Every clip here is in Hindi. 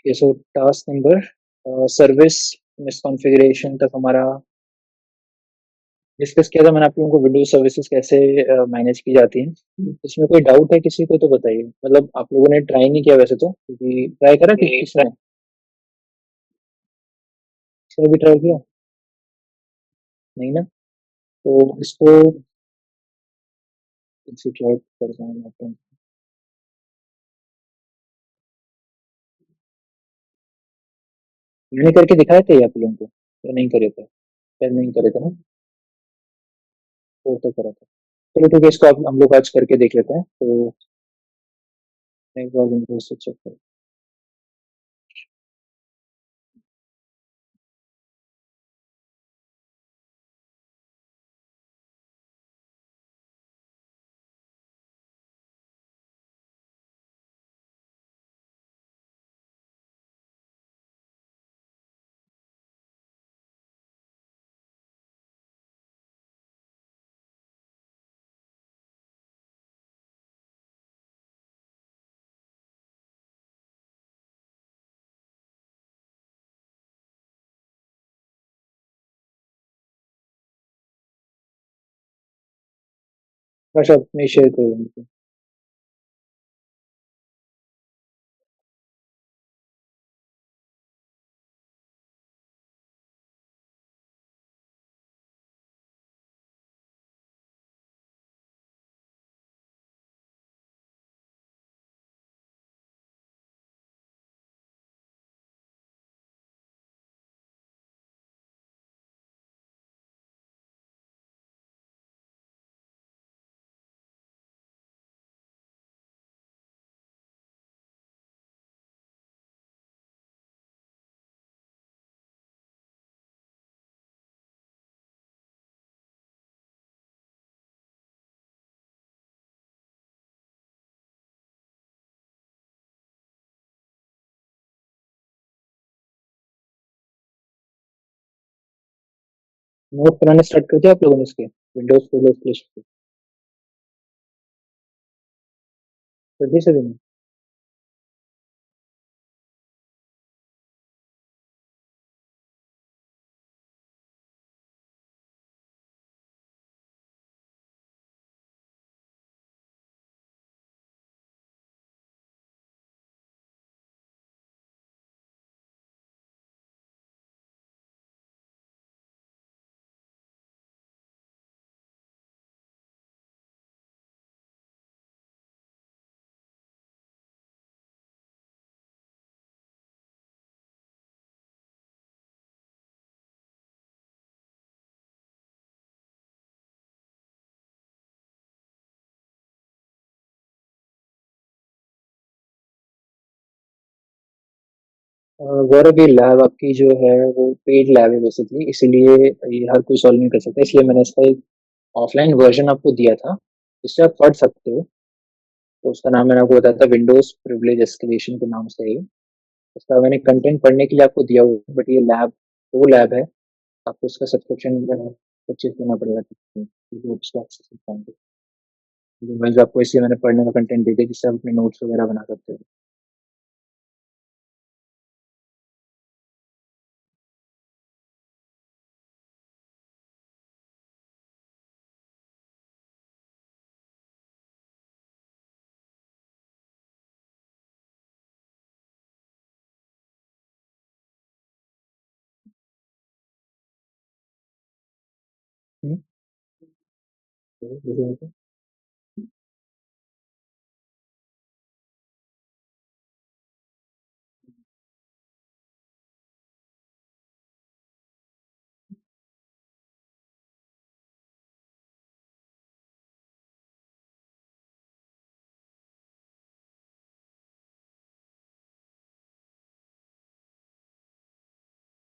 ये सो टास्क नंबर सर्विस मिसकॉन्फ़िगरेशन तक हमारा डिस्कस किया था। मैंने आप लोगों को विंडोज़ सर्विसेज़ कैसे मैनेज की जाती हैं। इसमें कोई डाउट है किसी को तो बताइए। मतलब आप लोगों ने ट्राई नहीं किया वैसे तो, क्योंकि ट्राई करा कि किसी ने? किसी ने भी ट्राई किया? नहीं ना? तो इसको इसे ट्राई करता हूँ मैं तो। मैंने करके दिखाए थे ये आप लोगों को या नहीं करे थे? शायद नहीं करे थे ना? तो करा था। चलो ठीक है, इसको आप हम लोग आज करके देख लेते हैं। तो एक बार विंडोज़ से चेक करें। बस अपने शेयर कर देंगे। नोट बनाने स्टार्ट कर दिया आप लोगों ने इसके? विंडोज़ खोलो प्ले स्टोर कर दिए सभी ने? गौरव, ये लैब आपकी जो है वो पेड लैब है बेसिकली, इसीलिए ये हर कोई सॉल्व नहीं कर सकता। इसलिए मैंने इसका एक ऑफलाइन वर्जन आपको दिया था, जिससे आप पढ़ सकते हो। तो उसका नाम मैंने आपको बताया था, विंडोज प्रिविलेज एस्केलेशन के नाम से है। उसका मैंने कंटेंट पढ़ने के लिए आपको दिया हुआ, बट ये लैब वो लैब है, आपको उसका सब्सक्रिप्शन परचेज करना पड़ेगा। तो उसका access कर पाएंगे। Otherwise आपको इसलिए मैंने पढ़ने का कंटेंट दे दिया, जिससे आप अपने नोट्स वगैरह बना सकते हो। हम्म,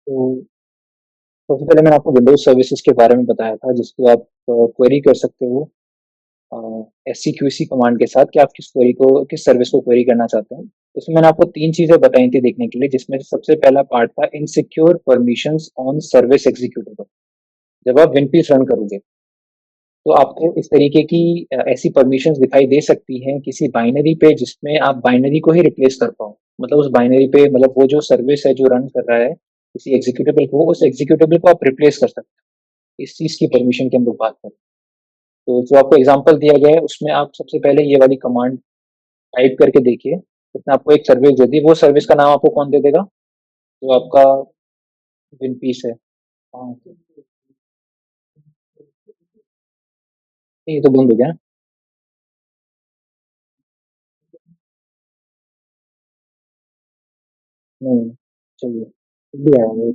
तो सबसे पहले मैंने आपको विंडोज सर्विसेज के बारे में बताया था, जिसको आप क्वेरी कर सकते हो S C Q C command के साथ, कि आप किस क्वेरी को, किस सर्विस को क्वेरी करना चाहते हैं। उसमें मैंने आपको तीन चीजें बताई थी देखने के लिए, जिसमें से सबसे पहला पार्ट था insecure permissions on service executable. जब आप विनपीस रन करोगे तो आपको इस तरीके की ऐसी परमिशंस दिखाई दे सकती हैं किसी बाइनरी पे जिसमें आप बाइनरी को ही रिप्लेस कर पाओ। मतलब उस बाइनरी पे मतलब वो जो सर्विस है जो रन कर रहा है किसी एग्जीक्यूटेबल को, उस एग्जीक्यूटेबल को आप रिप्लेस कर सकते हो। इस चीज़ की परमिशन की हम लोग बात करें। तो जो आपको एग्ज़ाम्पल दिया गया है उसमें आप सबसे पहले ये वाली कमांड टाइप करके देखिए। उसने आपको एक सर्विस दे दी, वो सर्विस का नाम आपको कौन दे देगा? जो आपका विनपीस है। हाँ, ये तो बंद हो गया ना? नहीं, चलिए, फिर भी आएगा।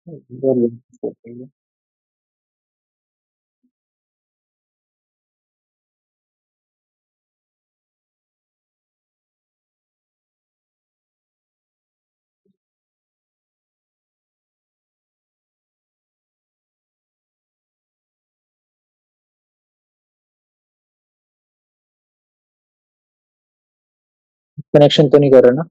ये कनेक्शन तो नहीं कर रहा ना?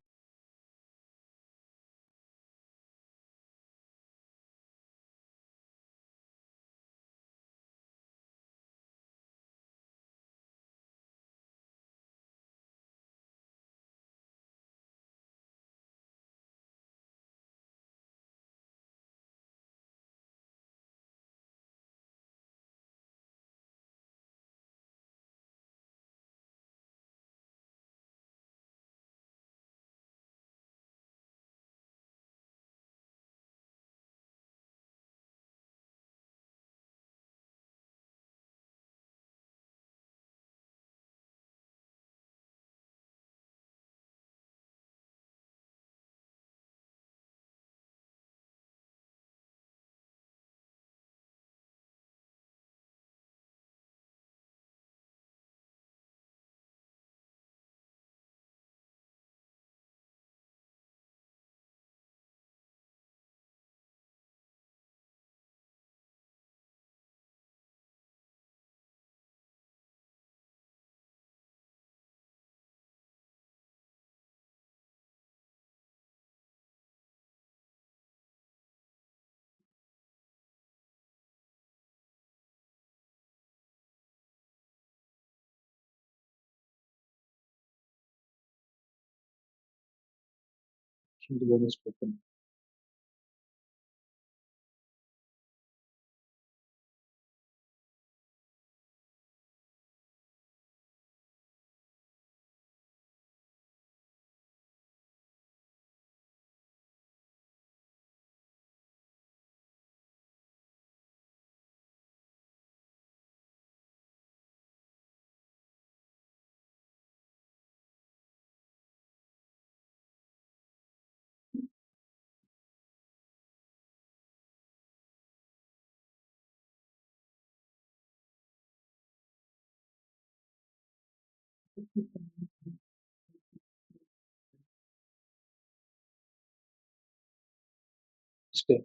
इस पे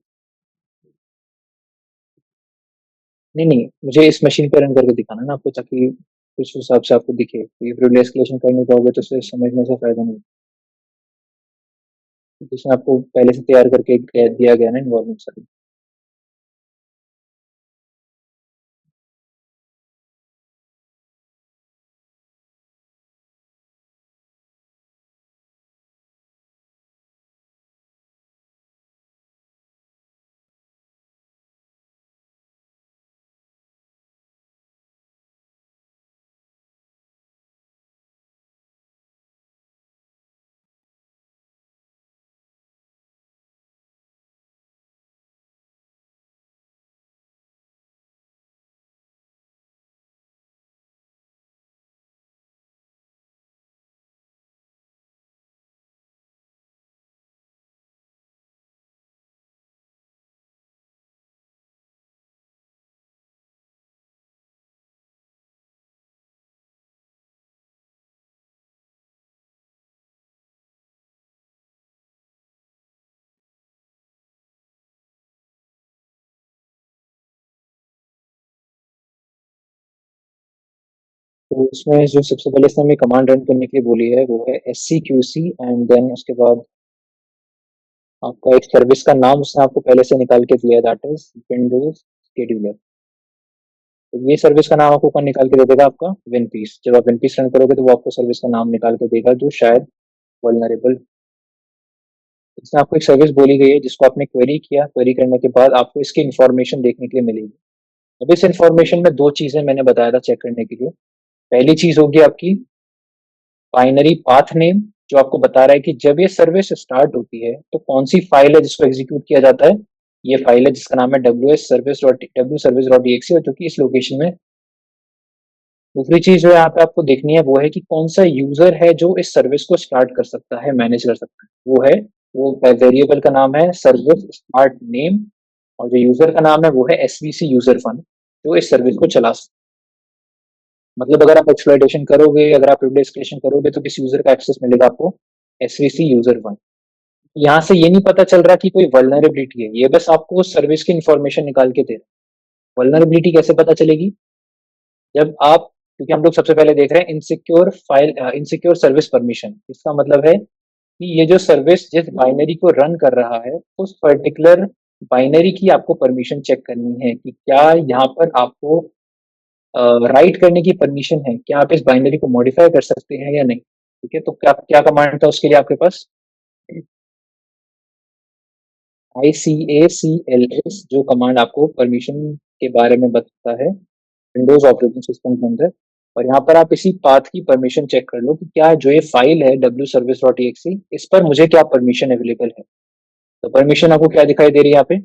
नहीं, नहीं, मुझे इस मशीन पे रन करके दिखाना ना आपको ताकि उस हिसाब से आपको दिखे। ये वीडियो एस्केलेशन कर नहीं पाओगे तो फिर समझने से फ़ायदा नहीं। जिसमें आपको पहले से तैयार करके दिया गया ना एनवायरनमेंट सारी। उसमें जो सबसे पहले इसने हमें कमांड रन करने के लिए बोली है वो है SCQC, एंड देन उसके बाद आपका एक सर्विस का नाम उसने आपको पहले से निकाल के दिया है, दैट इज विंडोज शेड्यूलर। तो ये सर्विस का नाम आपको कौन निकाल के दे देगा? आपका विनपीस। जब आप विनपीस रन करोगे तो वो आपको सर्विस का नाम निकाल के देगा जो शायद वल्नरेबल। इसमें आपको एक सर्विस बोली गई है जिसको आपने क्वेरी किया, क्वेरी करने के बाद आपको इसकी इन्फॉर्मेशन देखने के लिए मिलेगी। अब इस इन्फॉर्मेशन में दो चीजें मैंने बताया था चेक करने के लिए। पहली चीज होगी आपकी बाइनरी पाथ नेम, जो आपको बता रहा है कि जब ये सर्विस स्टार्ट होती है तो कौन सी फाइल है जिसको एग्जीक्यूट किया जाता है। ये फाइल है जिसका नाम है wservice.exe, और जो कि इस लोकेशन में। दूसरी चीज जो यहाँ पे आपको देखनी है वो है कि कौन सा यूजर है जो इस सर्विस को स्टार्ट कर सकता है, मैनेज कर सकता है। वो वेरिएबल का नाम है सर्विस स्टार्ट नेम, और जो यूजर का नाम है वो है SVC यूजर फन, जो इस सर्विस को चला सकता है। मतलब अगर आप एक्सप्लॉइटेशन करोगे, अगर आप एस्केलेशन करोगे तो किस यूजर का एक्सेस मिलेगा आपको? SVC user one. यहाँ से ये नहीं पता चल रहा कि कोई वल्नरेबिलिटी है, ये बस आपको सर्विस की इंफॉर्मेशन निकाल के दे रहा है। वल्नरेबिलिटी कैसे पता चलेगी? जब आप, क्योंकि हम लोग सबसे पहले देख रहे हैं इनसिक्योर सर्विस परमिशन। इसका मतलब है कि ये जो सर्विस जिस बाइनरी को रन कर रहा है उस पर्टिकुलर बाइनरी की आपको परमिशन चेक करनी है कि क्या यहाँ पर आपको राइट करने की परमिशन है, क्या आप इस बाइनरी को मॉडिफाई कर सकते हैं या नहीं। ठीक है, तो क्या क्या कमांड था उसके लिए आपके पास? ICACLS, जो कमांड आपको परमिशन के बारे में बताता है विंडोज ऑपरेटिंग सिस्टम के अंदर। और यहाँ पर आप इसी पाथ की परमिशन चेक कर लो कि क्या जो ये फाइल है wservice.exe, इस पर मुझे क्या परमिशन अवेलेबल है। तो परमिशन आपको क्या दिखाई दे रही है यहाँ पे?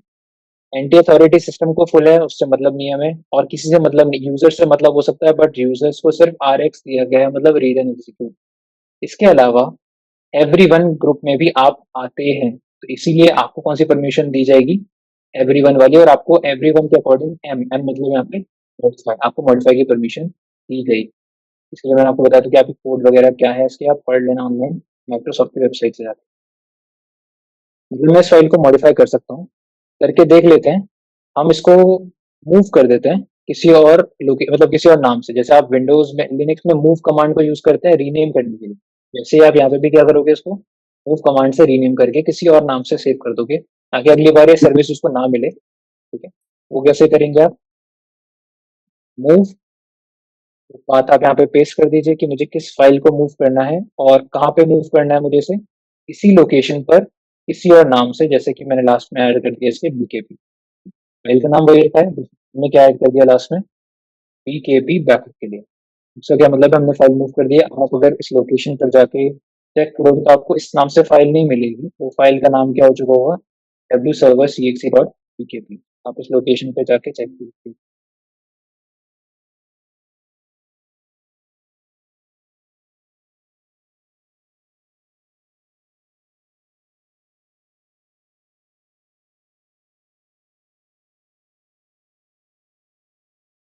एंटी अथॉरिटी सिस्टम को फुल है, उससे मतलब नहीं है हमें, और किसी से मतलब नहीं। यूजर से मतलब हो सकता है बट यूजर्स को सिर्फ RX दिया गया है, मतलब रीड एंड एग्जीक्यूट। इसके अलावा एवरीवन ग्रुप में भी आप आते हैं, तो इसीलिए आपको कौन सी परमिशन दी जाएगी? एवरीवन वाली। और आपको एवरीवन के अकॉर्डिंग एम एम मतलब यहाँ पे मॉडिफाई, आपको मॉडिफाई की परमिशन दी गई। इसलिए मैंने आपको बताया था कि आप कोड वगैरह क्या है इसके आप पढ़ लेना ऑनलाइन माइक्रोसॉफ्ट की वेबसाइट से जाकर। मतलब मैं इस फाइल को मॉडिफाई कर सकता हूँ, करके देख लेते हैं। हम इसको मूव कर देते हैं किसी और मतलब किसी और नाम से। जैसे आप विंडोज में, लिनक्स में मूव कमांड को यूज करते हैं रीनेम करने के लिए, वैसे ही आप यहाँ पे भी क्या करोगे? इसको मूव कमांड से रीनेम करके किसी और नाम से सेव कर दोगे ताकि अगली बार ये सर्विस उसको ना मिले। ठीक है, वो कैसे करेंगे आप? मूव बात आप यहाँ पे पेस्ट कर दीजिए कि मुझे किस फाइल को मूव करना है और कहाँ पे मूव करना है मुझे इसे। इसी लोकेशन पर किसी और नाम से, जैसे कि मैंने लास्ट में ऐड कर दिया इसके BKB। फाइल का नाम वही रखा है, हमने क्या ऐड कर दिया लास्ट में? BKB बैकअप के लिए। इसका क्या मतलब है? हमने फाइल मूव कर दिया। आप अगर इस लोकेशन पर जाके चेक करोगे तो आपको इस नाम से फाइल नहीं मिलेगी। वो फाइल का नाम क्या हो चुका होगा? wserver.exe.bkb। आप इस लोकेशन पे जाके चेक कीजिए।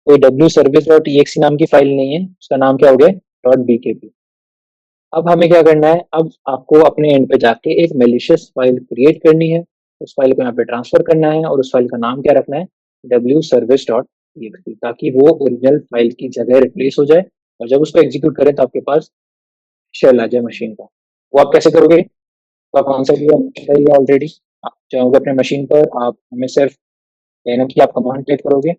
कोई wservice.exe नाम की फाइल नहीं है, उसका नाम क्या हो गया? .bkb। अब हमें क्या करना है? अब आपको अपने एंड पे जाके एक मेलिशियस फाइल क्रिएट करनी है, उस फाइल को यहाँ पे ट्रांसफर करना है, और उस फाइल का नाम क्या रखना है? wservice.exe, ताकि वो ओरिजिनल फाइल की जगह रिप्लेस हो जाए। और जब उसको एग्जीक्यूट करें तो आपके पास शेल आ जाए मशीन का। वो आप कैसे करोगे? तो आप कौन सा है ऑलरेडी, आप जाओगे अपने मशीन पर, आप हमें सिर्फ कहना कि आप कमांड टाइप करोगे,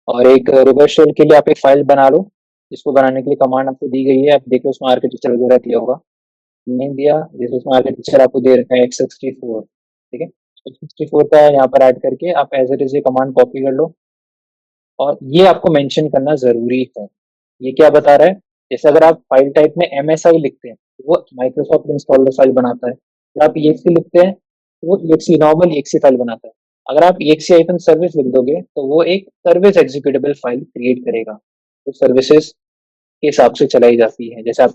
और एक रिवर्स शेल के लिए आप एक फाइल बना लो। जिसको बनाने के लिए कमांड आपको दी गई है, आप देखो उसमें आर्किटेक्चर वगैरह दिया होगा। नहीं दिया? जैसे उसमें आर्किटेक्चर आपको दे रखा है x64। ठीक है, x64 का यहाँ पर ऐड करके आप एज इट इज ये कमांड कॉपी कर लो, और ये आपको मेंशन करना जरूरी है। ये क्या बता रहा है? जैसे अगर आप फाइल टाइप में MSI लिखते हैं तो वो माइक्रोसॉफ्ट इंस्टॉलर फाइल बनाता है। अगर आप EXE लिखते हैं तो वो EXE नॉर्मल EXE फाइल बनाता है। अगर आप EXE हाइफन सर्विस लिख दोगे तो वो एक सर्विस एग्जीक्यूटेबल फाइल क्रिएट करेगा। तो सर्विसेज के हिसाब से चलाई जाती है। जैसे आप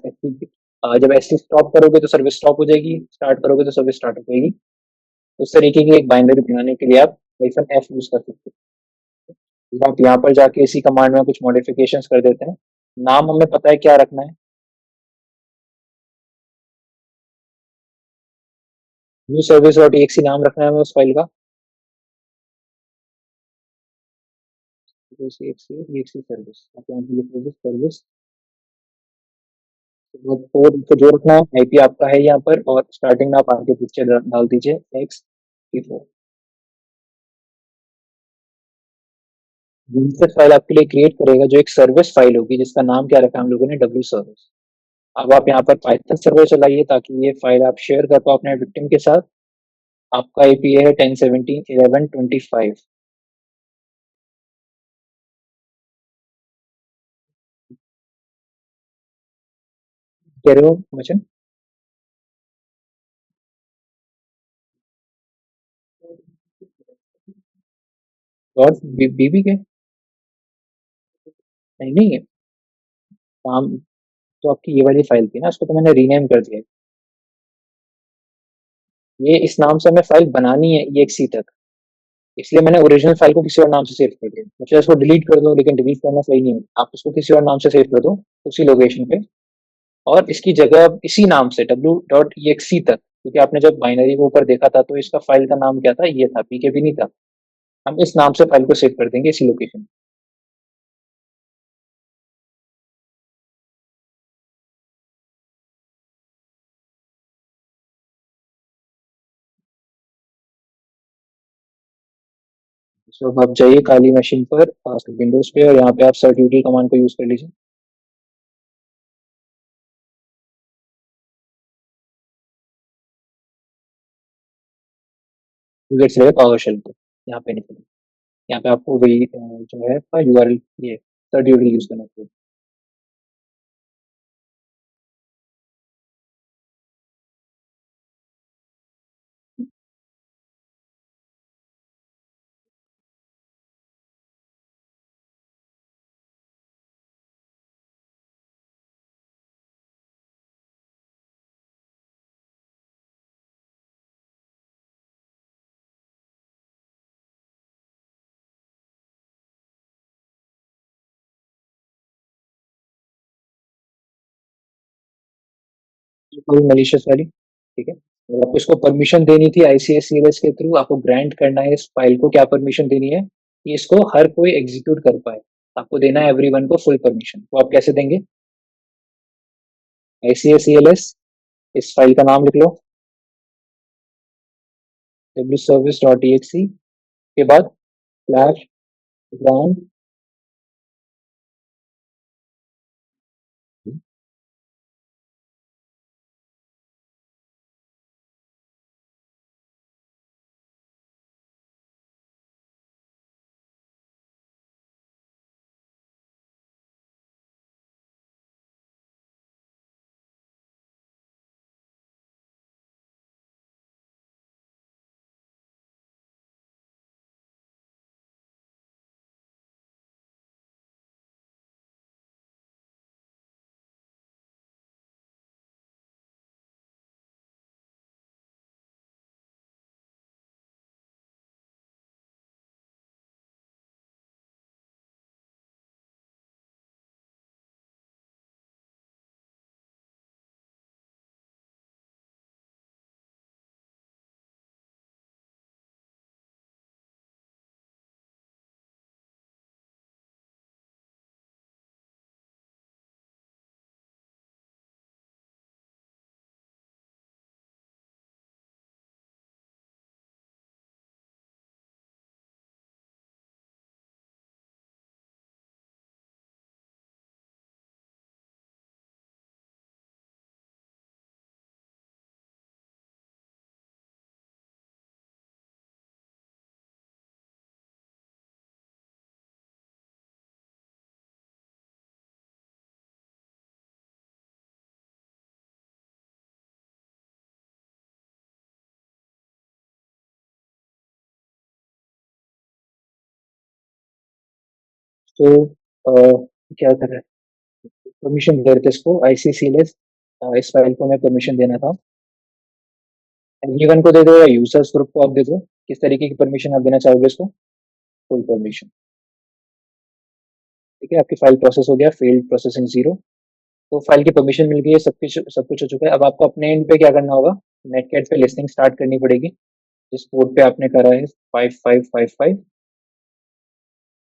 जब SC स्टॉप करोगे तो सर्विस स्टॉप हो जाएगी, स्टार्ट करोगे तो सर्विस स्टार्ट हो जाएगी। उस तरीके की एक बाइनरी बनाने के लिए आप -F यूज कर सकते हो। आप यहाँ पर जाके इसी कमांड में कुछ मॉडिफिकेशंस कर देते हैं। नाम हमें पता है क्या रखना है, न्यू सर्विस डॉट exe नाम रखना है हमें उस फाइल का। EXE सर्विस, आप यहाँ पे लिख लीजिए सर्विस। वो पोर्ट को जो रखना है, आईपी आपका है यहाँ पर, और स्टार्टिंग में आप आगे पीछे डाल दीजिए X34। यूनिसेफ फाइल आपके लिए क्रिएट करेगा, जो एक सर्विस फाइल होगी जिसका नाम क्या रखा है हम लोगों ने, डब्ल्यू सर्विस। अब आप यहाँ पर पाइथन सर्वर चलाइए ताकि ये फाइल आप शेयर कर पाओ अपने विक्टिम के साथ। आपका आईपी है 1017.11.25। कह रहे हो वचन? डॉट बीबी के? नहीं नहीं है काम। तो आपकी ये वाली फाइल थी ना, उसको तो मैंने रीनेम कर दिया है। ये इस नाम से हमें फाइल बनानी है EXE तक, इसलिए मैंने ओरिजिनल फाइल को किसी और नाम से सेव कर दिया। मतलब इसको डिलीट कर दो, लेकिन डिलीट करना सही नहीं है, आप उसको किसी और नाम से सेव कर दो उसी लोकेशन पे। और इसकी जगह अब इसी नाम से W.exe तक, क्योंकि आपने जब बाइनरी को ऊपर देखा था तो इसका फाइल का नाम क्या था, ये था, पीकेबी नहीं था। हम इस नाम से फाइल को सेव कर देंगे इसी लोकेशन। सो अब आप जाइए काली मशीन पर, विंडोज पे, और यहाँ पे आप सर्ट कमांड को यूज कर लीजिए। गेट्स रहेगा पावर शेल पे, यहाँ पे निकले। यहाँ पे आपको वही जो है आपका यूआरएल, ये सर्ट यूज करना चाहिए। कोई मलिशियस वाली, ठीक है। और आपको इसको परमिशन देनी थी आईसीएससीएस के थ्रू, आपको ग्रांट करना है इस फाइल को, क्या परमिशन देनी है कि इसको हर कोई एग्जीक्यूट कर पाए। आपको देना है एवरीवन को फुल परमिशन। वो आप कैसे देंगे? आईसीएससीएलएस, इस फाइल का नाम लिख लो, डब्ल्यू सर्विस डॉट ई के बाद स्लैश ग्रांट। तो क्या कर रहा है, परमिशन दे रहे थे इसको आईसीसीएलएस, इस फाइल को मैं परमिशन देना था। एवरीवन को दे दो या यूजर्स ग्रुप को आप दे दो, किस तरीके की परमिशन आप देना चाहोगे इसको? Full permission. ठीक है, आपकी फाइल प्रोसेस हो गया, फेल्ड प्रोसेसिंग जीरो। तो फाइल की परमिशन मिल गई है, सब कुछ हो चुका है। अब आपको अपने एंड पे क्या करना होगा, नेटकैट पे लिस्टिंग स्टार्ट करनी पड़ेगी, जिस पोर्ट पे आपने करा है 5555।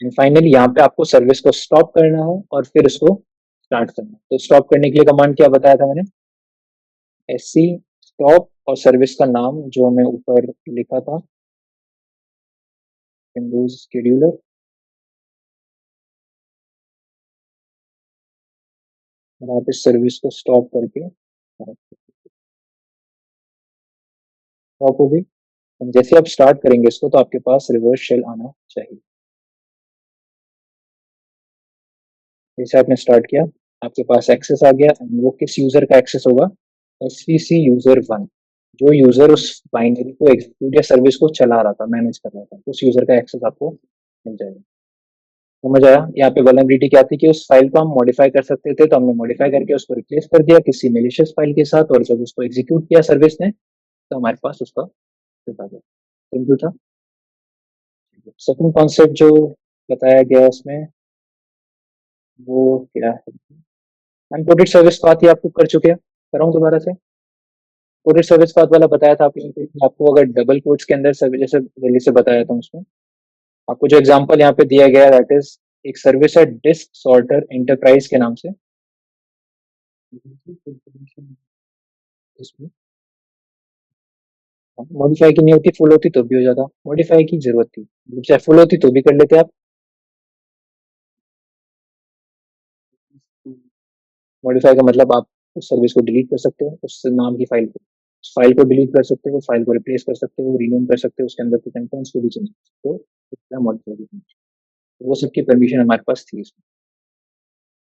एंड फाइनली यहाँ पे आपको सर्विस को स्टॉप करना है और फिर उसको स्टार्ट करना है। तो स्टॉप करने के लिए कमांड क्या बताया था मैंने, एससी स्टॉप और सर्विस का नाम जो हमें ऊपर लिखा था, विंडोज शेड्यूलर। और आप इस सर्विस को स्टॉप करके स्टॉप हो गई। जैसे आप स्टार्ट करेंगे इसको तो आपके पास रिवर्स शेल आना चाहिए। जैसे आपने स्टार्ट किया आपके पास एक्सेस आ गया। वो किस यूजर का एक्सेस होगा, एसवीसी यूजर वन, जो यूजर उस बाइनरी को एग्जीक्यूट या सर्विस को चला रहा था, मैनेज कर रहा था, उस यूजर का एक्सेस आपको मिल जाएगा। समझ आया। यहाँ पे वल्नरेबिलिटी क्या थी कि उस फाइल को हम मॉडिफाई कर सकते थे, तो हमने मॉडिफाई करके उसको रिप्लेस कर दिया किसी मेलिशियस फाइल के साथ, और जब उसको एग्जीक्यूट किया सर्विस ने तो हमारे पास उसका आ गया। सिंपल था। सेकंड कॉन्सेप्ट जो बताया गया उसमें वो क्या है, अनकोटेड सर्विस पाथ ही आपको कर चुके हैं, कराऊं दोबारा से। कोटेड सर्विस पाथ वाला बताया था आपको कि आपको अगर डबल कोट्स के अंदर सर्विस, जैसे दिल्ली से बताया था उसमें आपको जो एग्जांपल यहाँ पे दिया गया है दैट इज एक सर्विस है डिस्क सॉर्टर एंटरप्राइज के नाम से। इसमें मॉडिफाई की नहीं होती, फुल होती तो भी हो जाता, मॉडिफाई की जरूरत थी, चाहे फुल होती तो भी कर लेते आप। मॉडिफाई का मतलब आप उस सर्विस को डिलीट कर सकते हो, उस नाम की फाइल को, उस फाइल को डिलीट कर सकते हो, फाइल को रिप्लेस कर सकते हो, रीनेम कर सकते हो, उसके अंदर के कंटेंट्स को भी चेंज कर सकते हो, मॉडिफाई। वो सबकी परमिशन हमारे पास थी।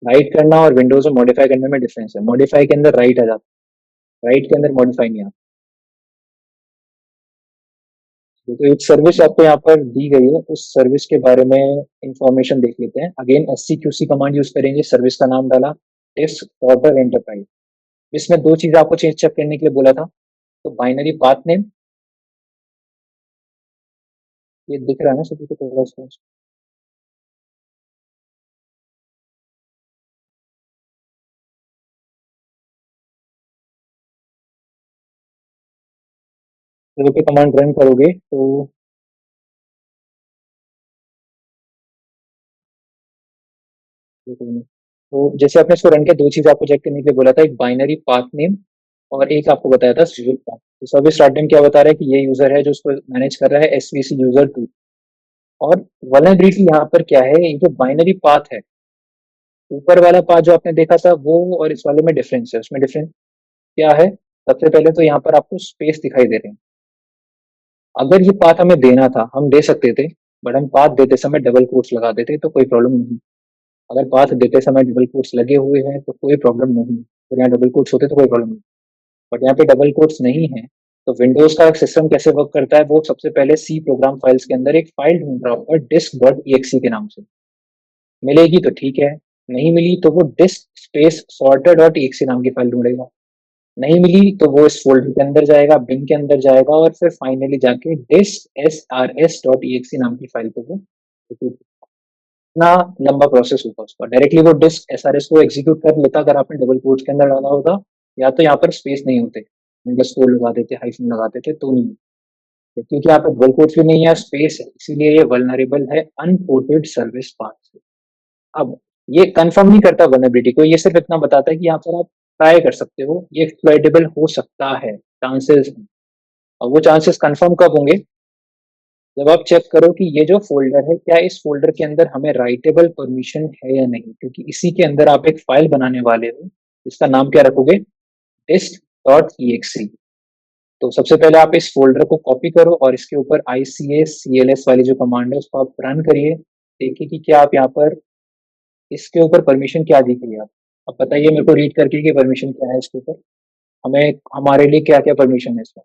राइट करना और विंडोज में मॉडिफाई करने में डिफरेंस है, मॉडिफाई के अंदर राइट आ जाता है, राइट के अंदर मॉडिफाई नहीं आता। तो एक सर्विस आपको यहाँ पर दी गई है, उस सर्विस के बारे में इंफॉर्मेशन देख लेते हैं। अगेन एससीक्यूसी कमांड यूज करेंगे, सर्विस का नाम डाला डिस्क ऑर्डर एंटरप्राइज। इसमें दो चीज आपको चेंज चेक करने के लिए बोला था, तो बाइनरी पाथ नेम, ये दिख रहा है ना सभी को थोड़ा सा, जब भी कमांड रन करोगे तो तो जैसे आपने इसको रन किया, दो चीज आपको चेक करने के लिए बोला था, एक बाइनरी पाथ नेम और एक आपको बताया था सर्विस पाथ। तो सर्विस स्टार्ट नेम क्या बता रहा है कि ये यूजर है जो उसको मैनेज कर रहा है, एसवीसी यूजर टू। और वल्नरेबिलिटी यहाँ पर क्या है, ये जो बाइनरी पाथ है, ऊपर वाला पाथ जो आपने देखा था वो और इस वाले में डिफरेंस है। उसमें डिफरेंस क्या है, सबसे पहले तो यहाँ पर आपको स्पेस दिखाई दे रहे हैं। अगर ये पाथ हमें देना था हम दे सकते थे, बट हम पाथ देते समय डबल कोट्स लगा देते तो कोई प्रॉब्लम नहीं। अगर पाथ देते समय डबल कोट्स लगे हुए हैं तो कोई प्रॉब्लम नहीं, और यहाँ डबल कोट्स होते तो कोई प्रॉब्लम नहीं। बट यहाँ पे डबल कोट्स नहीं है। तो विंडोज का सिस्टम कैसे वर्क करता है, वो सबसे पहले सी प्रोग्राम फाइल्स के अंदर एक फाइल ढूंढ रहा होगा डिस्क डॉट ई के नाम से। मिलेगी तो ठीक है, नहीं मिली तो वो disc space sorter dot E नाम की फाइल ढूंढेगा। नहीं मिली तो वो इस फोल्डर के अंदर जाएगा, बिन के अंदर जाएगा, और फिर फाइनली जाके disc S R S dot E नाम की फाइल को वो इतना लंबा प्रोसेस होगा उसका। डायरेक्टली वो डिस्क एस आर एस को एग्जीक्यूट कर लेता अगर आपने डबल कोट्स के अंदर डाला होता, या तो यहाँ पर स्पेस नहीं होते, अंडरस्कोर लगा देते, हाइफन लगा देते, तो नहीं। तो क्योंकि यहाँ पे डबल कोट्स भी नहीं है, स्पेस है, इसीलिए ये वल्नरेबल है अनपोर्टेड सर्विस पाथ से। अब ये कंफर्म नहीं करता वल्नरेबिलिटी को, ये सिर्फ इतना बताता है कि यहाँ पर आप ट्राई कर सकते हो, ये एक्सप्लॉइटेबल हो सकता है, चांसेस हैं। और वो चांसेस कंफर्म कब होंगे, जब आप चेक करो कि ये जो फोल्डर है क्या इस फोल्डर के अंदर हमें राइटेबल परमिशन है या नहीं, क्योंकि इसी के अंदर आप एक फाइल बनाने वाले हो। इसका नाम क्या रखोगे, डिस्क डॉट ई। तो सबसे पहले आप इस फोल्डर को कॉपी करो और इसके ऊपर ICS-CLS वाली जो कमांड है उसको आप रन करिए। देखिए कि क्या आप यहाँ पर इसके ऊपर परमिशन क्या दी गई है। आप बताइए मेरे को रीड करके कि परमिशन क्या है इसके ऊपर, हमें हमारे लिए क्या क्या परमिशन है इसमें।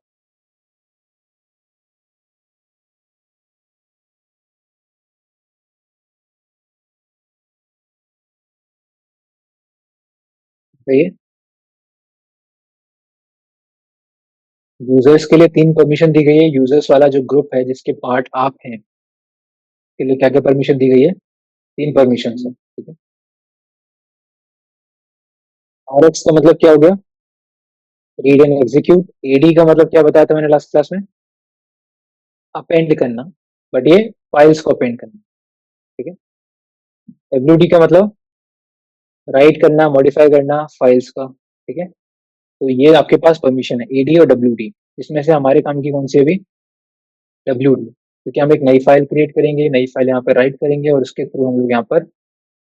बताइए। यूजर्स के लिए तीन परमिशन दी गई है, यूजर्स वाला जो ग्रुप है जिसके पार्ट आप हैं के लिए क्या क्या परमिशन दी गई है, तीन परमिशन है, ठीक है। RX का मतलब क्या हो गया, रीड एंड एग्जीक्यूट। AD का मतलब क्या बताया था मैंने लास्ट क्लास में, अपेंड करना, बट ये फाइल्स को अपेंड करना। ठीक है। डब्ल्यू का मतलब राइट करना, मॉडिफाई करना फाइल्स का, ठीक है। तो ये आपके पास परमिशन है, एडी और डब्ल्यू डी। इसमें से हमारे काम की कौन सी है अभी? डब्ल्यू डी, क्योंकि हम एक नई फाइल क्रिएट करेंगे, नई फाइल यहाँ पर राइट करेंगे और उसके थ्रू हम लोग यहाँ पर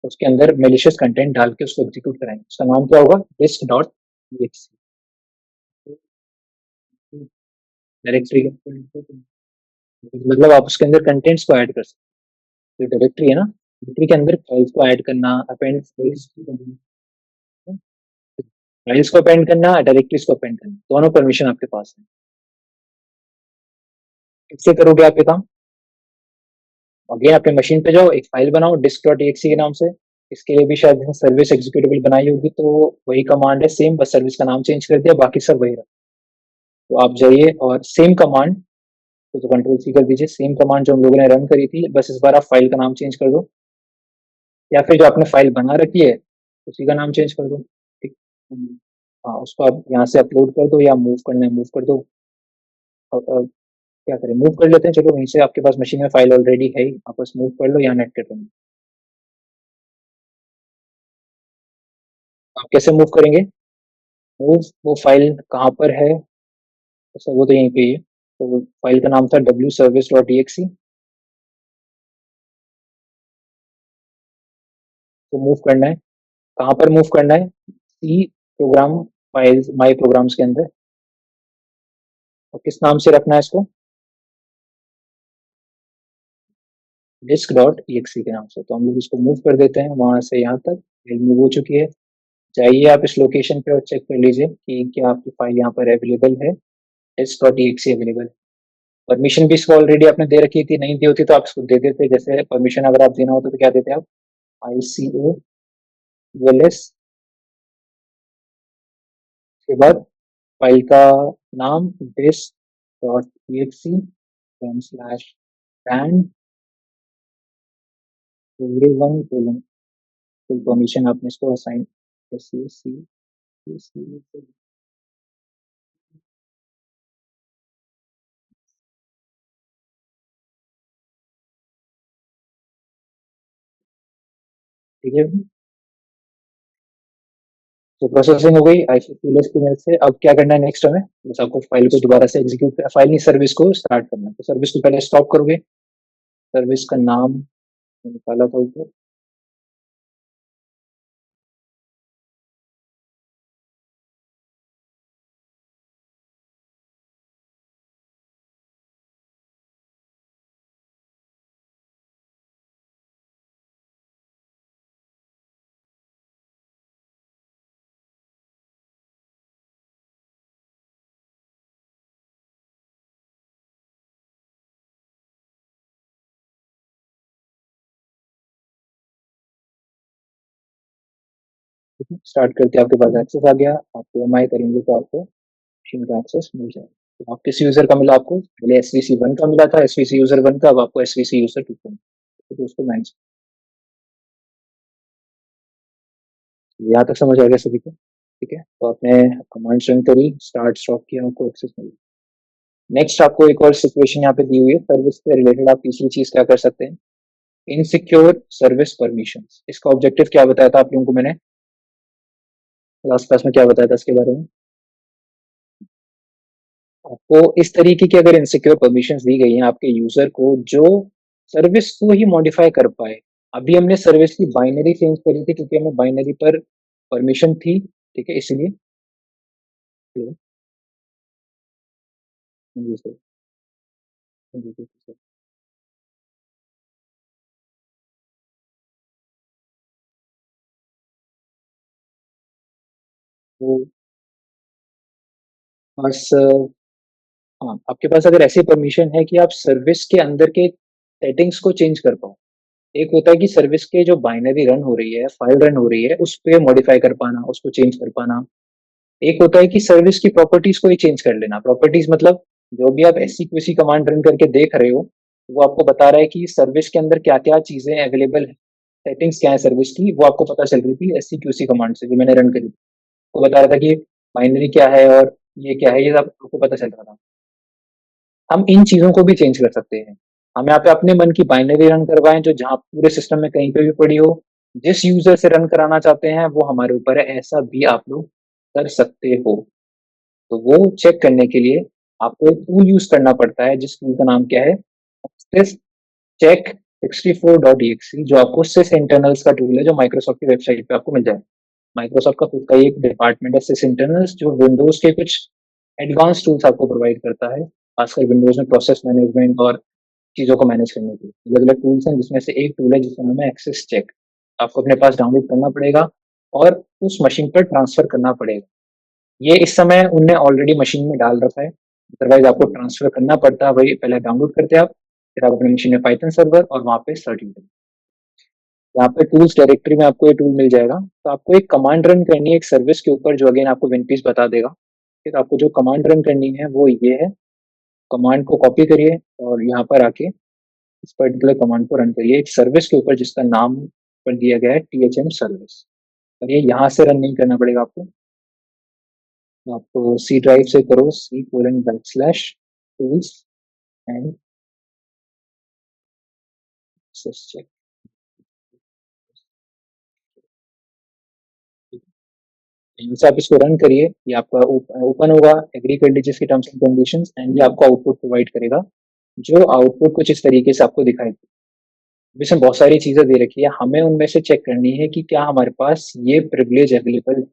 उसके अंदर मेलिशियस कंटेंट डाल के उसको एग्जीक्यूट कराएंगे। उसका नाम क्या होगा? Disk dot directory. मतलब आप उसके अंदर कंटेंट्स को ऐड कर सकते हो। जो डायरेक्टरी है ना, डायरेक्टरी के अंदर फाइल्स को ऐड करना, अपेंड फाइल्स, फाइल्स को अपेंड करना, डायरेक्टरीज को अपेंड करना, दोनों परमिशन आपके पास है। कैसे करोगे आप ये काम? अगेन अपने मशीन पे जाओ, एक फाइल बनाओ डिस्क डॉट एक्सी के नाम से। इसके लिए भी शायद सर्विस एग्जीक्यूटिबल बनाई होगी, तो वही कमांड है सेम, बस सर्विस का नाम चेंज कर दिया, बाकी सब वही रहा। तो आप जाइए और सेम कमांड, तो कंट्रोल सी कर दीजिए, सेम कमांड जो हम लोगों ने रन करी थी, बस इस बार आप फाइल का नाम चेंज कर दो, या फिर जो आपने फाइल बना रखी है उसी का नाम चेंज कर दो। ठीक। हाँ, उसको आप यहाँ से अपलोड कर दो, या मूव करना है मूव कर दो। क्या करें, मूव कर लेते हैं, चलो वहीं से, आपके पास मशीन में फाइल ऑलरेडी है ही, आप बस मूव कर लो, यहाँ नेट कर दो। आप कैसे मूव करेंगे? मूव, वो फाइल कहाँ पर है? अच्छा, वो तो यहीं पे ही है। तो फाइल का नाम था W service dot E x. तो मूव करना है, कहाँ पर मूव करना है? सी प्रोग्राम फाइल्स, माई प्रोग्राम्स के अंदर। और किस नाम से रखना है इसको? डिस्क डॉट ई के नाम से। तो हम लोग इसको मूव कर देते हैं वहां से यहाँ तक, फाइल मूव हो चुकी है। जाइए आप इस लोकेशन पे और चेक कर लीजिए कि क्या आपकी फाइल यहाँ पर अवेलेबल है, डिस्क डॉट ई अवेलेबल है। परमिशन भी इसको ऑलरेडी आपने दे रखी थी, नहीं दी होती तो आप इसको दे देते, जैसे परमिशन अगर आप देना होता तो क्या देते आप? ICO ULS, के बाद फाइल का नाम disk dot E slash brand everyone colon, full permission आपने इसको असाइन। सी सी सी, ठीक है। तो प्रोसेसिंग हो गई ICQLS की मदद से। अब क्या करना है नेक्स्ट हमें? बस आपको फाइल को दोबारा से एग्जीक्यूट करना, फाइल नहीं सर्विस को स्टार्ट करना है। तो सर्विस को पहले स्टॉप करोगे, सर्विस का नाम निकाला था ऊपर, स्टार्ट करके आपके पास एक्सेस आ गया, आप PMI करेंगे तो आपको मशीन का एक्सेस मिल जाएगा। तो आप किस यूजर का मिला आपको? पहले SVC1 का मिला था, SVC यूजर 1 का, अब आपको SVC यूजर 2 का मिला। तो उसको मैनेज, यहाँ तक समझ आ गया सभी को? ठीक है, तो आपने कमांड रन करी, स्टार्ट स्टॉप किया, आपको एक्सेस मिल गया। नेक्स्ट आपको एक और सिचुएशन यहाँ पे दी हुई है, सर्विस से रिलेटेड आप तीसरी चीज क्या कर सकते हैं? Insecure service permission. इसका ऑब्जेक्टिव क्या बताया था आप लोगों को मैंने लास्ट क्लास में, क्या बताया था इसके बारे में? आपको इस तरीके की अगर इनसिक्योर परमिशंस दी गई हैं आपके यूजर को, जो सर्विस को ही मॉडिफाई कर पाए। अभी हमने सर्विस की बाइनरी चेंज करी थी, क्योंकि हमें बाइनरी पर परमिशन थी, ठीक है, इसलिए। हेलो, जी सर, जी जी सर। तो बस हाँ, आपके पास अगर ऐसी परमिशन है कि आप सर्विस के अंदर के सेटिंग्स को चेंज कर पाओ। एक होता है कि सर्विस के जो बाइनरी रन हो रही है, फाइल रन हो रही है, उस पे मॉडिफाई कर पाना, उसको चेंज कर पाना। एक होता है कि सर्विस की प्रॉपर्टीज को ही चेंज कर लेना। प्रॉपर्टीज मतलब जो भी आप SCQC कमांड रन करके देख रहे हो, वो आपको बता रहा है कि सर्विस के अंदर क्या क्या चीजें अवेलेबल है, सेटिंग्स क्या है सर्विस की, वो आपको पता चल रही थी SCQC कमांड से, जो मैंने रन करी। वो बता रहा था कि बाइनरी क्या है और ये क्या है, ये सब आपको पता चल रहा था। हम इन चीजों को भी चेंज कर सकते हैं। हम यहाँ पे अपने मन की बाइनरी रन करवाएं जो जहाँ पूरे सिस्टम में कहीं पे भी पड़ी हो, जिस यूजर से रन कराना चाहते हैं वो हमारे ऊपर है, ऐसा भी आप लोग कर सकते हो। तो वो चेक करने के लिए आपको एक टूल यूज करना पड़ता है, जिस टूल का नाम क्या है, चेक 64.exe, जो आपको सिस इंटरनल्स का टूल है, जो माइक्रोसॉफ्ट की वेबसाइट पे आपको मिल जाए। माइक्रोसॉफ्ट का खुद का ही एक डिपार्टमेंट है सिस इंटरनल्स, जो विंडोज के कुछ एडवांस टूल्स आपको प्रोवाइड करता है, खासकर विंडोज में प्रोसेस मैनेजमेंट और चीज़ों को मैनेज करने के लिए अलग अलग टूल्स हैं, जिसमें से एक टूल है जिसका नाम है एक्सेस चेक। आपको अपने पास डाउनलोड करना पड़ेगा और उस मशीन पर ट्रांसफर करना पड़ेगा। ये इस समय उनने ऑलरेडी मशीन में डाल रखा है, अदरवाइज आपको ट्रांसफर करना पड़ता है। वही पहले डाउनलोड करते हैं आप, फिर आप अपने मशीन में पाइथन सर्वर और वहाँ पे सर्च करते, यहाँ पे टूल्स डायरेक्टरी में आपको ये टूल मिल जाएगा। तो आपको एक कमांड रन करनी है एक सर्विस के ऊपर, जो अगेन आपको विनपीस बता देगा। फिर आपको जो कमांड रन करनी है वो ये है, कमांड को कॉपी करिए और यहाँ पर आके इस पर्टिकुलर कमांड को रन करिए एक सर्विस के ऊपर जिसका नाम पर दिया गया है THM सर्विस। और ये यहाँ से रन नहीं करना पड़ेगा आपको, आपको सी ड्राइव से करो, C:\tools एंड चेक। यहाँ से आप इसको रन करिए, ये आपका ओपन होगा, एग्री कर लीजिए इसकी टर्म्स एंड कंडीशंस, एंड ये आपको आउटपुट प्रोवाइड करेगा, जो आउटपुट कुछ इस तरीके से आपको दिखाई देगी। इसमें बहुत सारी चीजें दे रखी है, हमें उनमें से चेक करनी है कि क्या हमारे पास ये प्रिविलेज अवेलेबल है,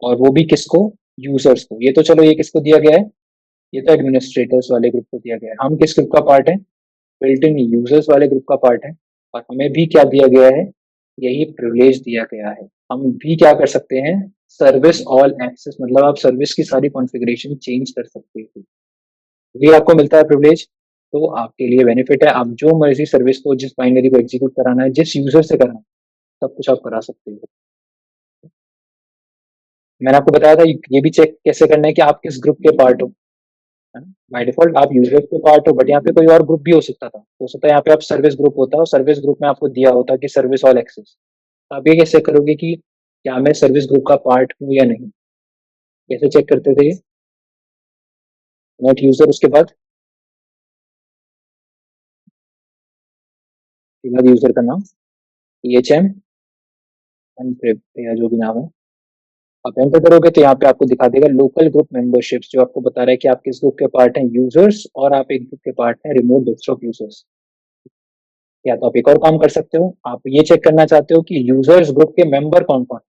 और वो भी किसको, यूजर्स को। ये तो चलो ये किसको दिया गया है, ये तो एडमिनिस्ट्रेटर्स वाले ग्रुप को दिया गया है। हम किस ग्रुप का पार्ट है, बिल्ट इन यूजर्स वाले ग्रुप का पार्ट है। और हमें भी क्या दिया गया है, यही प्रिविलेज दिया गया है। हम भी क्या कर सकते हैं, सर्विस ऑल एक्सेस, मतलब आप सर्विस की सारी कॉन्फ़िगरेशन चेंज कर सकते हो। ये आपको मिलता है प्रिविलेज, तो आपके लिए बेनिफिट है। आप जो मर्जी सर्विस को, जिस बाइनरी को एग्जीक्यूट कराना है, जिस यूजर से कराना है, सब कुछ आप करा सकते हो। मैंने आपको बताया था ये भी चेक कैसे करना है कि आप किस ग्रुप के पार्ट हो, है ना। बाय डिफॉल्ट आप यूजर के पार्ट हो, बट यहाँ पे कोई और ग्रुप भी हो सकता था, हो सकता है यहाँ पे आप सर्विस ग्रुप होता है और सर्विस ग्रुप में आपको दिया होता कि सर्विस ऑल एक्सेस। आप ये कैसे करोगे कि क्या मैं सर्विस ग्रुप का पार्ट हूँ या नहीं, कैसे चेक करते थे, नॉट यूजर, उसके बाद यूजर का नाम THM या जो भी नाम है, आप एंटर करोगे तो यहाँ पे आपको दिखा देगा लोकल ग्रुप मेंबरशिप्स, जो आपको बता रहा है कि आप किस ग्रुप के पार्ट हैं, यूजर्स, और आप एक ग्रुप के पार्ट हैं रिमोट डेस्कटॉप यूजर्स। या तो आप एक और काम कर सकते हो, आप ये चेक करना चाहते हो कि यूजर्स ग्रुप के मेंबर कौन कौन,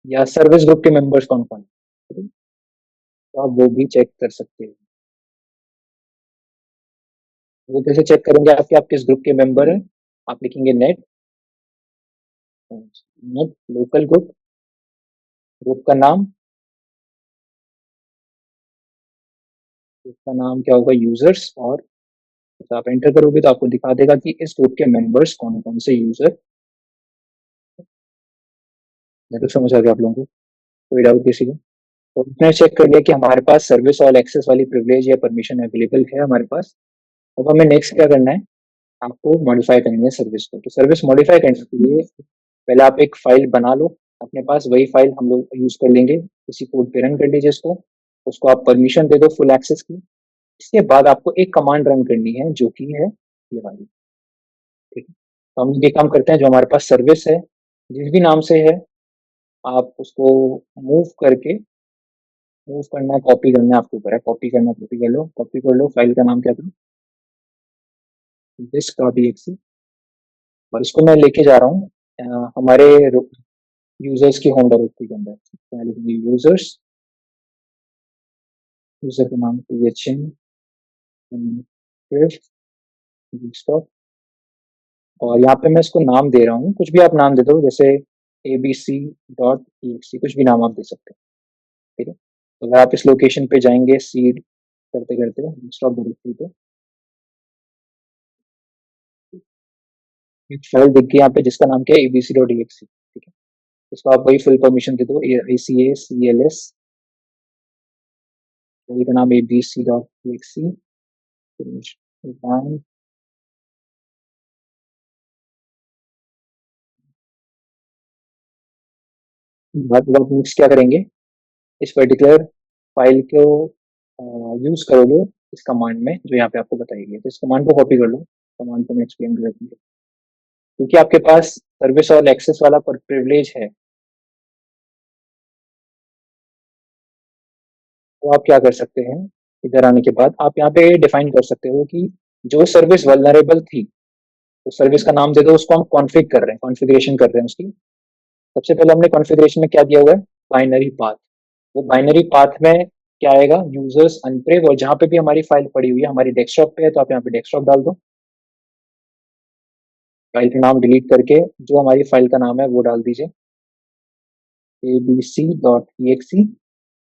या सर्विस ग्रुप के मेंबर्स कौन कौन, तो आप वो भी चेक कर सकते हो। वो कैसे चेक करेंगे आपके, आप किस ग्रुप के मेंबर हैं, आप लिखेंगे नेट लोकल ग्रुप, ग्रुप का नाम, ग्रुप का नाम क्या होगा, यूजर्स, और तो आप एंटर करोगे तो आपको दिखा देगा कि इस ग्रुप के मेंबर्स कौन कौन से यूजर। नेटवर्क समझ आ गया आप लोगों को, कोई डाउट किसी को। तो उसने चेक कर लिया कि हमारे पास सर्विस ऑल एक्सेस वाली प्रिविलेज या परमिशन अवेलेबल है हमारे पास। अब हमें नेक्स्ट क्या करना है, आपको मॉडिफाई करनी है सर्विस को। तो सर्विस मॉडिफाई करने के लिए पहले आप एक फाइल बना लो अपने पास, वही फाइल हम लोग यूज कर लेंगे, किसी कोड पे रन कर लीजिए इसको, उसको आप परमिशन दे दो फुल एक्सेस की। इसके बाद आपको एक कमांड रन करनी है जो कि है ये वाली, ठीक है। तो हम ये काम करते हैं, जो हमारे पास सर्विस है जिस भी नाम से है, आप उसको मूव करके, मूव करना, कॉपी करना आपके ऊपर है, कॉपी करना, कॉपी कर लो, कॉपी कर लो। फाइल का नाम क्या था, disk.exe, और इसको मैं लेके जा रहा हूँ हमारे यूजर्स की होम डायरेक्टरी के अंदर। तो मैं लिखूंगी यूजर्स, यूजर का नाम THM, फिर desktop, और यहाँ पे मैं इसको नाम दे रहा हूँ, कुछ भी आप नाम दे दो, जैसे abc.exe, कुछ भी नाम आप दे सकते हैं, ठीक है। तो अगर आप इस लोकेशन पे जाएंगे सीड करते करते डेस्कटॉप डायरेक्टरी पे, एक फाइल दिख गई यहाँ पे जिसका नाम क्या है, abc.exe, ठीक है। इसको आप वही फुल परमिशन दे दो, ACACLS, फाइल का नाम abc.exe, आप नेक्स्ट क्या करेंगे, इस पर्टिकुलर फाइल को यूज करोगे इस कमांड में जो यहाँ पे आपको बताई गई है। तो इस कमांड को कॉपी कर लो, कमांड को मैं एक्सप्लेन कर दूंगा। क्योंकि आपके पास सर्विस और एक्सेस वाला प्रिविलेज है, तो आप क्या कर सकते हैं, इधर आने के बाद आप यहाँ पे डिफाइन कर सकते हो कि जो सर्विस वल्नरेबल थी, तो सर्विस का नाम दे दो, उसको हम कॉन्फ़िग कर रहे हैं, कॉन्फ़िगरेशन कर रहे हैं उसकी। सबसे पहले हमने कॉन्फ़िगरेशन में क्या दिया हुआ है, बाइनरी पाथ। वो बाइनरी पाथ में क्या आएगा, यूजर्स अनप्रेव, और जहां पे भी हमारी फाइल पड़ी हुई है हमारी डेस्कटॉप पे है, तो आप यहाँ पे डेस्कटॉप डाल दो। फाइल का नाम डिलीट करके जो हमारी फाइल का नाम है वो डाल दीजिए, abc.exe।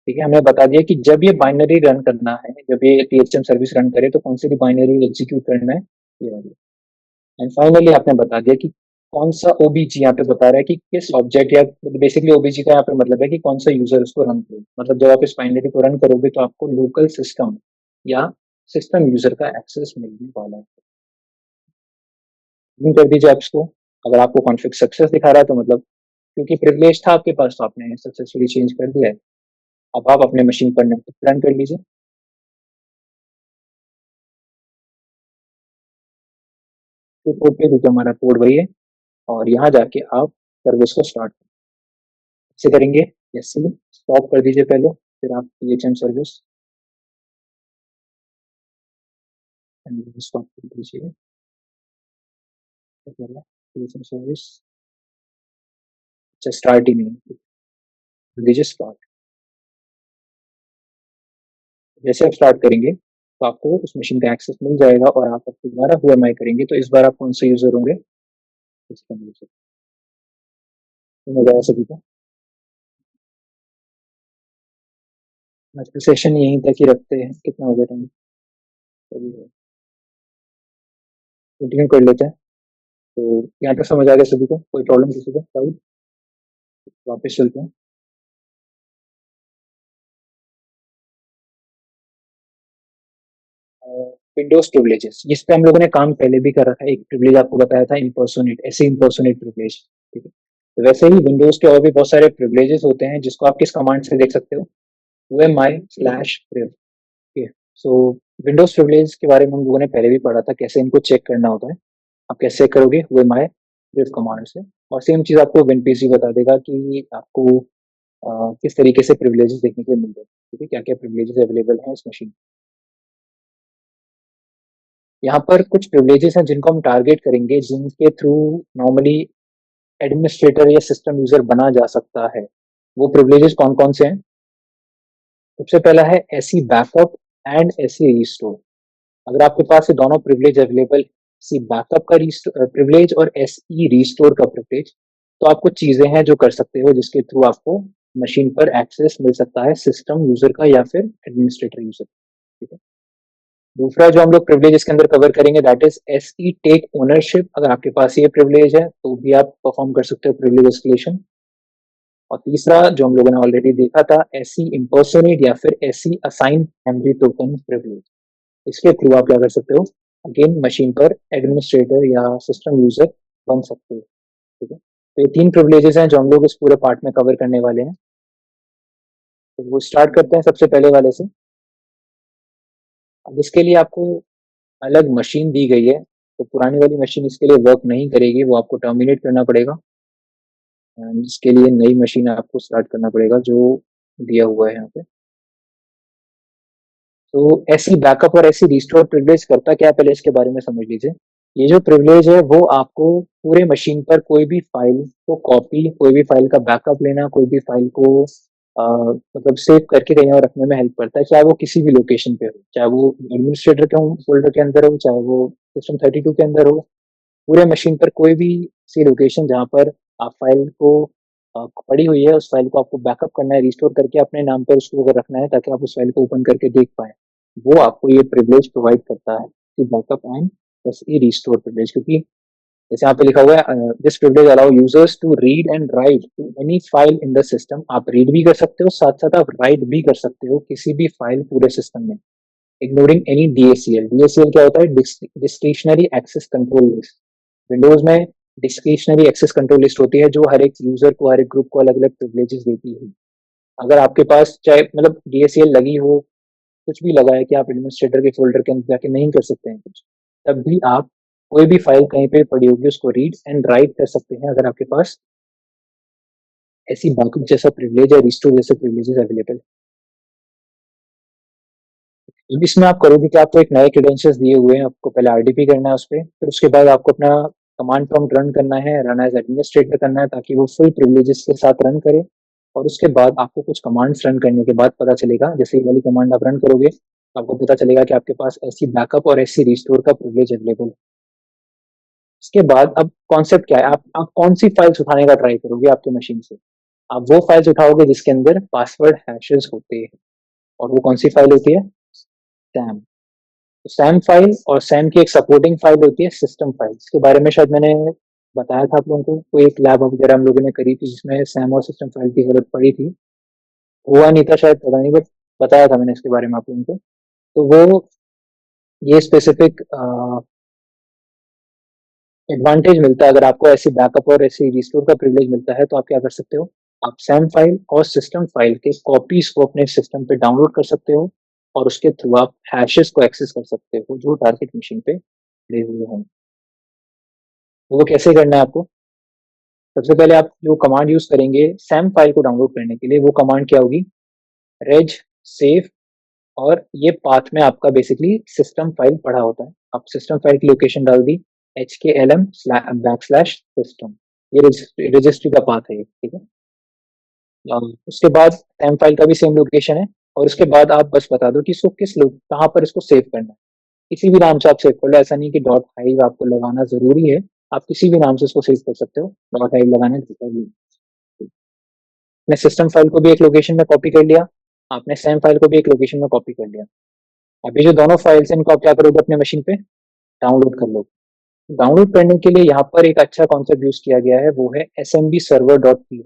ठीक है, हमने बता दिया कि जब ये बाइनरी रन करना है, जब ये टीएचएम सर्विस रन करे तो कौन सी भी बाइनरी एग्जीक्यूट करना है, ये वाली। एंड फाइनली आपने बता दिया कि कौन सा ओबीजी यहाँ पे बता रहा है कि किस ऑब्जेक्ट, या बेसिकली ओबीजी का यहाँ पे मतलब है कि कौन सा यूजर उसको रन करे। मतलब जब आप इस बाइनरी को रन करोगे तो आपको लोकल सिस्टम या सिस्टम यूजर का एक्सेस मिलने वाला है। कर दीजिए ऐप्स को। अगर आपको कॉन्फ़िग सक्सेस दिखा रहा है तो मतलब क्योंकि प्रिविलेज था आपके पास, तो आपने सक्सेसफुली चेंज कर दिया है। अब आप अपने मशीन पर नेटवर्क रन कर लीजिए। तो पोर्ट पे, क्योंकि हमारा पोर्ट वही है, और यहाँ जाके आप सर्विस को स्टार्ट से करेंगे। जैसे स्टॉप कर दीजिए पहले, फिर आप टीएचएम सर्विस स्टॉप कर दीजिए। टीएचएम सर्विस अच्छा स्टार्ट ही नहीं कर दीजिए, स्टार्ट। जैसे आप स्टार्ट करेंगे तो आपको उस मशीन का एक्सेस मिल जाएगा, और आप दोबारा हुएमआई करेंगे तो इस बार आप कौन से यूजर होंगे, सिस्टम यूजर। सभी का आज का सेशन यहीं तक ही रखते हैं, कितना हो गया टाइम, कंटिन्यू कर लेते हैं। तो यहाँ तक समझ आ गया सभी को, कोई प्रॉब्लम किसी को, डाउट? वापस चलते हैं। विंडोज प्रिविलेजेस, इस पे हम लोगों ने काम पहले भी करा था। एक प्रिविलेज आपको बताया था इम्पर्सोनेट, ऐसे इम्पर्सोनेट प्रिविलेज। ठीक है, तो वैसे ही विंडोज के और भी बहुत सारे प्रिविलेजेस होते हैं जिसको आप किस कमांड से देख सकते हो, UMI/priv। सो विंडोज प्रिविलेज के बारे में हम लोगों ने पहले भी पढ़ा था, कैसे इनको चेक करना होता है। आप कैसे चेक करोगे, UMI/priv कमांड से। और सेम चीज आपको विनपीसी बता देगा कि आपको किस तरीके से प्रिविलेजेस देखने के लिए मिल रहे हैं, ठीक है, क्या क्या प्रिविलेजेस अवेलेबल हैं इस मशीन। यहाँ पर कुछ प्रिविलेजेस हैं जिनको हम टारगेट करेंगे, जिनके थ्रू नॉर्मली एडमिनिस्ट्रेटर या सिस्टम यूजर बना जा सकता है। वो प्रिविलेजेस कौन कौन से हैं, सबसे पहला है AC backup and AC restore. अगर आपके पास ये दोनों प्रिविलेज अवेलेबल, सी बैकअप का प्रिविलेज और एसई रिस्टोर का प्रिविलेज, तो आप कुछ चीजें हैं जो कर सकते हो जिसके थ्रू आपको मशीन पर एक्सेस मिल सकता है, सिस्टम यूजर का या फिर एडमिनिस्ट्रेटर यूजर। ठीक है, दूसरा जो हम लोग प्रिविलेज इसके अंदर कवर करेंगे that is SE take ownership. अगर आपके पास ये प्रिविलेज है तो भी आप परफॉर्म कर सकते हो प्रिविलेज एस्केलेशन। और तीसरा जो हम लोगों ने ऑलरेडी देखा था, एसई इम्पर्सोनेट या फिर SE assign memory token privilege. इसके थ्रू आप क्या कर सकते हो, अगेन मशीन पर एडमिनिस्ट्रेटर या सिस्टम यूजर बन सकते हो। ठीक है, तो ये तीन प्रिविलेजेस हैं जो हम लोग इस पूरे पार्ट में कवर करने वाले हैं। तो वो स्टार्ट करते हैं सबसे पहले वाले से। अब इसके लिए आपको अलग मशीन दी गई है, तो पुरानी वाली मशीन इसके लिए वर्क नहीं करेगी, वो आपको टर्मिनेट करना पड़ेगा। एंड इसके लिए नई मशीन आपको स्टार्ट करना पड़ेगा जो दिया हुआ है यहाँ पे। तो ऐसी बैकअप और ऐसी रिस्टोर प्रिविलेज करता क्या है, पहले इसके बारे में समझ लीजिए। ये जो प्रिविलेज है वो आपको पूरे मशीन पर कोई भी फाइल को कॉपी, कोई भी फाइल का बैकअप लेना, कोई भी फाइल को मतलब सेव करके कहीं और रखने में हेल्प करता है, चाहे वो किसी भी लोकेशन पे हो, चाहे वो एडमिनिस्ट्रेटर के फोल्डर के अंदर हो, चाहे वो System32 के अंदर हो। पूरे मशीन पर कोई भी सी लोकेशन जहाँ पर आप फाइल को पड़ी हुई है, उस फाइल को आपको बैकअप करना है, रिस्टोर करके अपने नाम पर उसको अगर रखना है ताकि आप उस फाइल को ओपन करके देख पाए, वो आपको ये प्रिविलेज प्रोवाइड करता है कि बैकअप एंड बस ये रिस्टोर प्रिविलेज। क्योंकि जैसे यहाँ पे लिखा हुआ है, this privilege allow users to read and write to any file in the system. आप रीड भी कर सकते हो, साथ साथ आप राइट भी कर सकते हो किसी भी फाइल पूरे सिस्टम में, इग्नोरिंग एनी डीएसीएल। डीएसीएल क्या होता है, discretionary access control list. Windows में डिस्क्रिशनरी एक्सेस कंट्रोल लिस्ट होती है जो हर एक यूजर को, हर एक ग्रुप को अलग अलग प्रिविलेजेस देती है। अगर आपके पास चाहे मतलब डीएसीएल लगी हो कुछ भी लगा है कि आप एडमिनिस्ट्रेटर के फ़ोल्डर के अंदर जाके नहीं कर सकते हैं कुछ, तब भी आप कोई भी फ़ाइल कहीं पे पड़ी होगी उसको रीड एंड राइट कर सकते हैं अगर आपके पास ऐसी बैकअप जैसा प्रिविलेज या रिस्टोर जैसे प्रिविलेजेस अवेलेबल। अब इसमें आप करोगे कि आपको एक नए क्रेडेंशियल्स दिए हुए हैं, आपको पहले आरडीपी करना है उस पे, फिर उसके बाद आपको अपना कमांड प्रॉम्प्ट रन करना है, रन एज़ एडमिनिस्ट्रेटर करना है ताकि वो फुल प्रिविलेजेस के साथ रन करे और उसके बाद आपको कुछ कमांड्स रन करने के बाद पता चलेगा, जैसे ये वाली कमांड आप रन करोगे, आपको पता चलेगा कि आपके पास ऐसी बैकअप और ऐसी रिस्टोर का प्रिविलेज अवेलेबल है। उसके बाद अब कॉन्सेप्ट क्या है, आप कौन-सी फाइल्स उठाने का ट्राई करोगे आपकी मशीन से? आप वो फाइल्स उठाओगे जिसके अंदर पासवर्ड हैशेस होते हैं और वो कौन-सी फाइल होती है? सैम। सैम फाइल और सैम की एक सपोर्टिंग फाइल होती है सिस्टम फाइल, इसके बारे में शायद मैंने बताया था आप लोगों को, कोई एक लैब वगैरह हम लोगों ने करी थी जिसमें सैम और सिस्टम फाइल की जरूरत पड़ी थी, हुआ नहीं था शायद, पता नहीं, बट बताया था मैंने इसके बारे में आप लोगों को। तो वो ये स्पेसिफिक एडवांटेज मिलता है अगर आपको ऐसी बैकअप और ऐसी रिस्टोर का प्रिविलेज मिलता है, तो आप क्या कर सकते हो, आप सैम फाइल और सिस्टम फाइल के कॉपीज को अपने सिस्टम पे डाउनलोड कर सकते हो और उसके थ्रू आप हैशेस को एक्सेस कर सकते हो जो टारगेट मशीन पे पड़े हुए हों। तो वो कैसे करना है आपको? सबसे पहले आप जो कमांड यूज करेंगे सैम फाइल को डाउनलोड करने के लिए, वो कमांड क्या होगी, रेज सेव, और ये पाथ में आपका बेसिकली सिस्टम फाइल पड़ा होता है, आप सिस्टम फाइल की लोकेशन डाल दी HKLM/सिस्टम, ये रजिस्ट्री का पाथ है ये, ठीक है। उसके बाद सैम फाइल का भी सेम लोकेशन है और उसके बाद आप बस बता दो कि इसको किस लोग कहाँ पर इसको सेव करना है, किसी भी नाम से आप सेव कर लो, ऐसा नहीं कि डॉट हाइव आपको लगाना जरूरी है, आप किसी भी नाम से इसको सेव कर सकते हो, डॉट हाइव लगाना जरूरी है। आपने सिस्टम फाइल को भी एक लोकेशन में कॉपी कर लिया, आपने सैम फाइल को भी एक लोकेशन में कॉपी कर लिया। अभी जो दोनों फाइल्स हैं इनको आप क्या करोगे, अपने मशीन पे डाउनलोड कर लो। डाउनलोड करने के लिए यहाँ पर एक अच्छा कॉन्सेप्ट यूज किया गया है, वो है smb server डॉट py।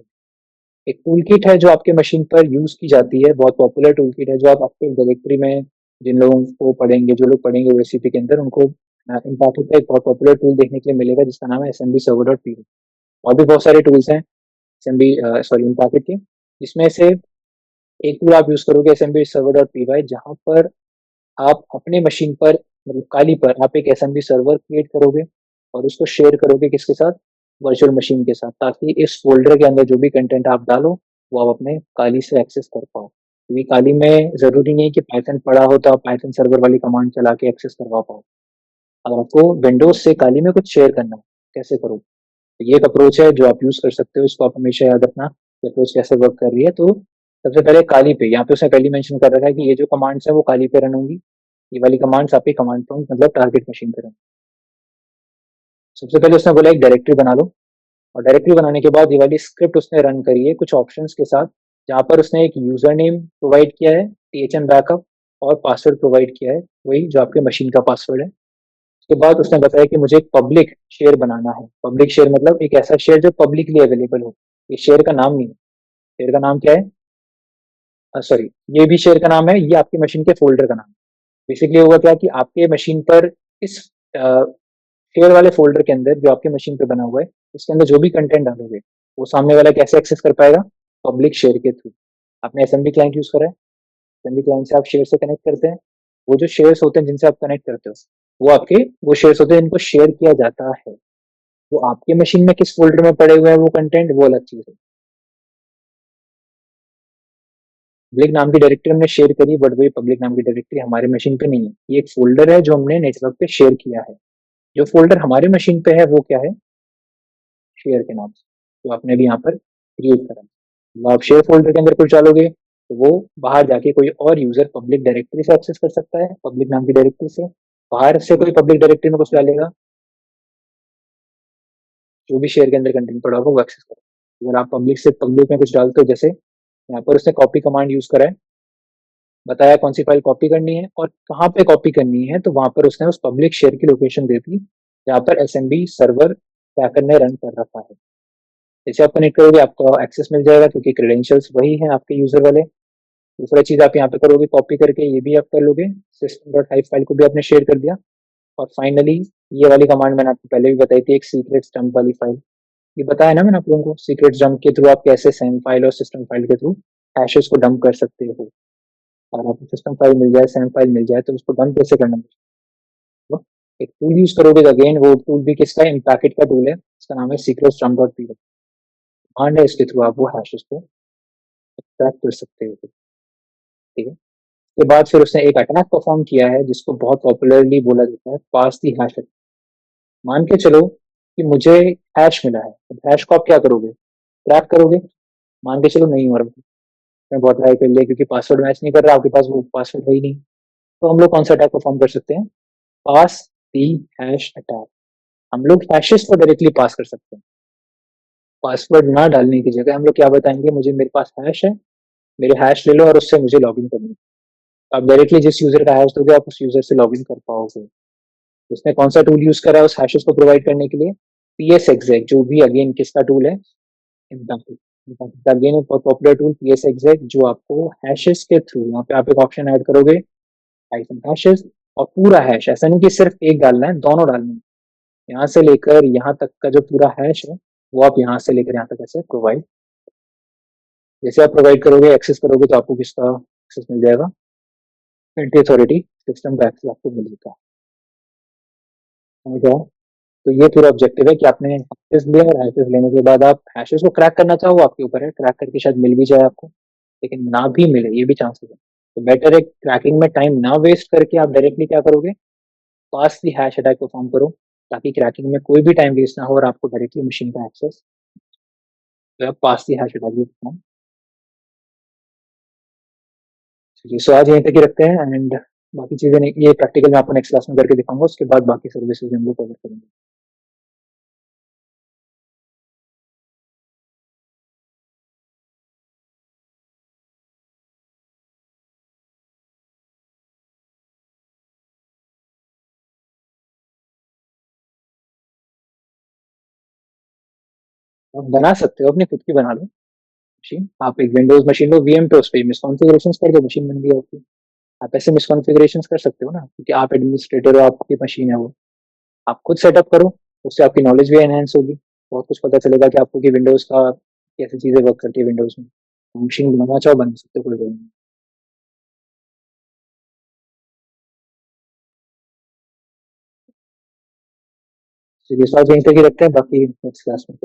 एक टूल किट है जो आपके मशीन पर यूज की जाती है, बहुत पॉपुलर टूल किट है जो आप आपके डायरेक्टरी में जिन लोगों को पढ़ेंगे, जो लोग पढ़ेंगे ओएससीपी के अंदर, उनको इम्पैक्ट का एक बहुत पॉपुलर टूल देखने के लिए मिलेगा जिसका नाम है smb server डॉट py। और भी बहुत सारे टूल्स हैं एसएमबी सॉरी इम्पैक्ट के, जिसमें से एक टूल आप यूज करोगे smb server डॉट py, जहाँ पर आप अपने मशीन पर मतलब काली पर आप एक एसएमबी सर्वर क्रिएट करोगे और उसको शेयर करोगे किसके साथ, वर्चुअल मशीन के साथ, ताकि इस फोल्डर के अंदर जो भी कंटेंट आप डालो वो आप अपने काली से एक्सेस कर पाओ, क्योंकि काली में जरूरी नहीं कि पाइथन पड़ा हो तो आप पाइथन सर्वर वाली कमांड चला के एक्सेस करवा पाओ। अगर आपको विंडोज से काली में कुछ शेयर करना है, कैसे करो, तो ये एक अप्रोच है जो आप यूज कर सकते हो, इसको आप हमेशा याद रखना ये अप्रोच कैसे वर्क कर रही है। तो सबसे पहले काली पे, यहाँ पे उसने पहले मेंशन कर रखा है कि ये जो कमांड्स है वो काली पे रन होंगी, ये वाली कमांड्स आपकी कमांड प्रॉम्प्ट मतलब टारगेट मशीन पे रन। सबसे पहले उसने बोला एक डायरेक्टरी बना लो, और डायरेक्टरी बनाने के बाद ये वाली स्क्रिप्ट उसने रन करी है कुछ ऑप्शंस के साथ, जहाँ पर उसने एक यूजर नेम प्रोवाइड किया है THM बैकअप, और पासवर्ड प्रोवाइड किया है वही जो आपके मशीन का पासवर्ड है। उसके बाद उसने बताया कि मुझे एक पब्लिक शेयर बनाना है, पब्लिक शेयर मतलब एक ऐसा शेयर जो पब्लिकली अवेलेबल हो, ये शेयर का नाम नहीं है, शेयर का नाम क्या है, सॉरी, ये भी शेयर का नाम है, ये आपकी मशीन के फोल्डर का नाम है। बेसिकली होगा क्या कि आपके मशीन पर इस शेयर वाले फ़ोल्डर के अंदर जो आपके मशीन पे बना हुआ है, उसके अंदर जो भी कंटेंट डालोगे, वो सामने वाला कैसे एक्सेस कर पाएगा? पब्लिक शेयर के थ्रू। आपने एसएमबी क्लाइंट यूज़ करा है? एसएमबी क्लाइंट से आप शेयर से कनेक्ट करते हैं। वो जो शेयर्स होते हैं जिनसे आप कनेक्ट करते हो, वो आपके वो शेयर्स होते हैं जिनको शेयर किया जाता है। तो आपके मशीन में किस फ़ोल्डर में पड़े हुए हैं वो कंटेंट, वो अलग चीज़ है। पब्लिक नाम की डायरेक्टरी हमने शेयर करी, बट वही पब्लिक नाम की डायरेक्टरी हमारे मशीन पे नहीं है। ये एक फ़ोल्डर है जो हमने नेटवर्क पे शेयर किया है। जो फ़ोल्डर हमारे मशीन पे है वो क्या है? शेयर के नाम से, तो आपने भी यहाँ पर क्रिएट करा। तो आप शेयर फ़ोल्डर के अंदर कुछ डालोगे, तो वो बाहर जाके कोई और यूज़र पब्लिक डायरेक्टरी से एक्सेस कर सकता है, पब्लिक नाम की डायरेक्टरी से। बाहर से कोई पब्लिक डायरेक्टरी में कुछ डालेगा, जो भी शेयर के अंदर कंटेंट पड़ा होगा वो एक्सेस करेगा। अगर आप पब्लिक से पब्लिक में कुछ डालते हो, जैसे यहाँ पर उसने कॉपी कमांड यूज़ करा है, बताया कौन सी फाइल कॉपी करनी है और कहाँ पे कॉपी करनी है, तो वहाँ पर उसने उस पब्लिक शेयर की लोकेशन दे दी, जहाँ पर एसएमबी सर्वर बैकएंड ने रन कर रखा है। जैसे आप कनेक्ट करोगे आपको एक्सेस मिल जाएगा, क्योंकि क्रेडेंशियल्स वही हैं आपके यूजर वाले। दूसरा चीज आप यहाँ पे करोगे कॉपी करके, ये भी आप कर लोगे, सिस्टम डॉट हाइव फाइल को भी आपने शेयर कर दिया। और फाइनली ये वाली कमांड मैंने आपको पहले भी बताई थी, एक सीक्रेट डंप वाली फाइल, ये बताया ना मैंने आप लोगों को, सीक्रेट डंप के थ्रू आप कैसे सेम फाइल और सिस्टम फाइल के थ्रू हैशेस को डंप कर सकते हो। और आपको सिस्टम फाइल मिल जाए, सैम फाइल मिल जाए, तो उसको डंप कैसे करना है? तो एक टूल यूज करोगे, तो अगेन वो टूल भी किसका है? इम्पैकेट का टूल है, इसका नाम है सीक्रेट स्ट्रम डॉट पी। कमांड है, इसके थ्रू आप वो हैशेस को ट्रैक कर सकते हो। ठीक है। उसके बाद फिर उसने एक अटैक परफॉर्म किया है जिसको बहुत पॉपुलरली बोला जाता है पास दी हैश। मान के चलो कि मुझे हैश मिला है, अब हैश को आप क्या करोगे? क्रैक करोगे। मान के चलो नहीं हो रहा, मैं बहुत ट्राई कर लिया क्योंकि पासवर्ड मैच नहीं कर रहा, आपके पास वो पासवर्ड है ही नहीं। तो हम लोग कौन सा अटैक परफॉर्म कर सकते हैं? पास दी हैश अटैक। हम लोग हैशेस को डायरेक्टली पास कर सकते हैं। पासवर्ड ना डालने की जगह हम लोग क्या बताएंगे? मुझे, मेरे पास हैश है, मेरे हैश ले लो और उससे मुझे लॉगिन करना है। आप डायरेक्टली जिस यूजर का हैश दोगे, आप उस यूजर से लॉगिन कर पाओगे। उसने कौन सा टूल यूज करा है उस हैशेस को प्रोवाइड करने के लिए? पीएस एग्जैक, जो भी अगेन किसका टूल है? अगेन एक पॉपुलर टूल पीएस एग्जैक, जो आपको हैशेस के थ्रू, यहाँ पे आप एक ऑप्शन ऐड करोगे हाइफन हैशेस, और पूरा हैश, ऐसा नहीं कि सिर्फ एक डालना है, दोनों डालना है। यहाँ से लेकर यहाँ तक का जो पूरा हैश है, वो आप यहाँ से लेकर यहाँ तक ऐसे प्रोवाइड, जैसे आप प्रोवाइड करोगे, एक्सेस करोगे, तो आपको किसका एक्सेस मिल जाएगा? एंटी अथॉरिटी सिस्टम का एक्सेस आपको मिलेगा। समझ गया? तो ये पूरा ऑब्जेक्टिव है कि आपने हैशेस लिया, और हैशेस लेने के बाद आप हैशेस को क्रैक करना चाहो, वो आपके ऊपर है। क्रैक करके शायद मिल भी जाए आपको, लेकिन ना भी मिले, ये भी चांसेस है। तो बेटर है क्रैकिंग में टाइम ना वेस्ट करके आप डायरेक्टली क्या करोगे? पास दी हैश अटैक परफॉर्म करो, ताकि क्रैकिंग में कोई भी टाइम वेस्ट ना हो और आपको डायरेक्टली मशीन का एक्सेस, तो आप पास दी हैश अटैक भी परफॉर्म। जी, सो आज यहीं तक ही रखते हैं, एंड बाकी चीजें नहीं, ये प्रैक्टिकल मैं आपको नेक्स्ट क्लास में करके दिखाऊंगा, उसके बाद बाकी सर्विसेज हम लोग कवर करेंगे। आप बना सकते हो, अपनी खुद की बना लो मशीन। आप एक विंडोज मशीन लो, वीएम पे उस पर मिसकॉन्फ़िगरेशंस कर दो, मशीन बन गई आपकी। आप ऐसे मिसकॉन्फ़िगरेशंस कर सकते हो ना, क्योंकि आप एडमिनिस्ट्रेटर हो, आपकी मशीन है वो। आप खुद सेटअप करो, उससे आपकी नॉलेज भी एनहेंस होगी। बहुत कुछ पता चलेगा कि आपको कि विंडोज का कैसी चीजें वर्क करती है विंडोज में। मशीन बनाना चाहो बना सकते हो, कोई प्रॉब्लम नहीं। सीरियस, आज यहीं तक ही रखते हैं, बाकी नेक्स्ट क्लास में